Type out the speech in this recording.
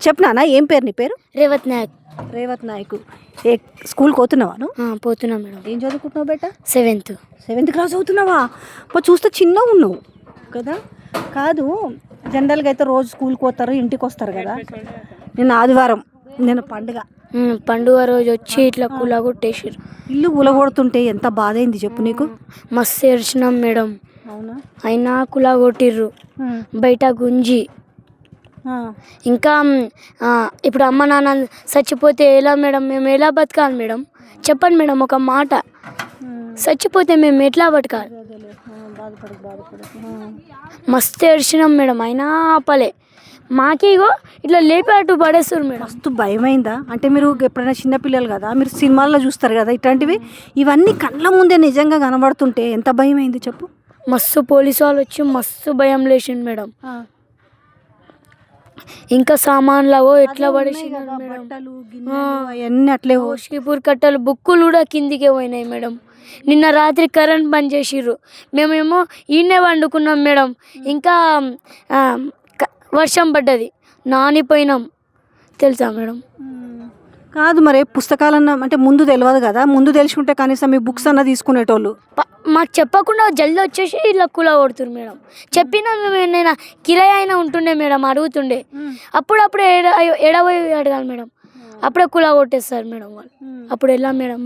చెప్పనా ఏం పేరు నీ పేరు? రేవత్ నాయక్. రేవత్ నాయక్. ఏ స్కూల్కి పోతున్నావా నువ్వు? పోతున్నా మేడం. ఏం చదువుకుంటున్నావు బేట? 7th క్లాస్ చదువుతున్నావా? చూస్తే చిన్నగా ఉన్నావు కదా. కాదు, జనరల్గా అయితే రోజు స్కూల్కి పోతారు, ఇంటికి వస్తారు కదా. నిన్న ఆదివారం, నిన్న పండుగ రోజు వచ్చి ఇట్లా కూలగొట్టేసారు. ఇల్లు కూలగొడుతుంటే ఎంత బాధ అయింది చెప్పు నీకు. మస్తు ఏడ్చినాం మేడం. అవునా? అయినా కూలగొట్టిర్రు బయట గుంజి. ఇంకా ఇప్పుడు అమ్మ నాన్న చచ్చిపోతే ఎలా మేడం, మేము ఎలా బతకాలి మేడం? చెప్పండి మేడం ఒక మాట. చచ్చిపోతే మేము ఎట్లా బతకాలి? మస్తు ఏడ్చినాం మేడం. అయినా ఆపలే. మాకేగో ఇట్లా లేపి అటు పడేస్తారు మేడం. మస్తు భయమైందా? అంటే మీరు ఎప్పుడైనా చిన్నపిల్లలు కదా, మీరు సినిమాల్లో చూస్తారు కదా ఇట్లాంటివి, ఇవన్నీ కళ్ళ ముందే నిజంగా కనబడుతుంటే ఎంత భయమైంది చెప్పు. మస్తు పోలీసు వాళ్ళు వచ్చి మస్తు భయం లేచింది మేడం. ఇంకా సామాన్లు ఎట్లా పడేసినారు మేడం. అవన్నీ అట్లే షీపూర్ కట్టలు బుక్కులు కూడా కిందికే పోయినాయి మేడం. నిన్న రాత్రి కరెంట్ బంద్ చేసిర్రు. మేమేమో ఈయనే వండుకున్నాం మేడం. ఇంకా వర్షం పడ్డది, నానిపోయినాం తెలుసా మేడం. కాదు, మరి పుస్తకాలన్నా అంటే ముందు తెలియదు కదా, ముందు తెలుసుకుంటే కనీసం మీ బుక్స్ అన్నా తీసుకునేటోళ్ళు. మాకు చెప్పకుండా జల్దీ వచ్చేసి ఇలా కూల కొడుతురు మేడం. చెప్పినా నేను కిరాయి అయినా ఉంటుండే మేడం, అడుగుతుండే. అప్పుడప్పుడు ఎడబోయి అడగాలి మేడం, అప్పుడే కూల కొట్టేస్తారు మేడం వాళ్ళు. అప్పుడు ఎలా మేడం?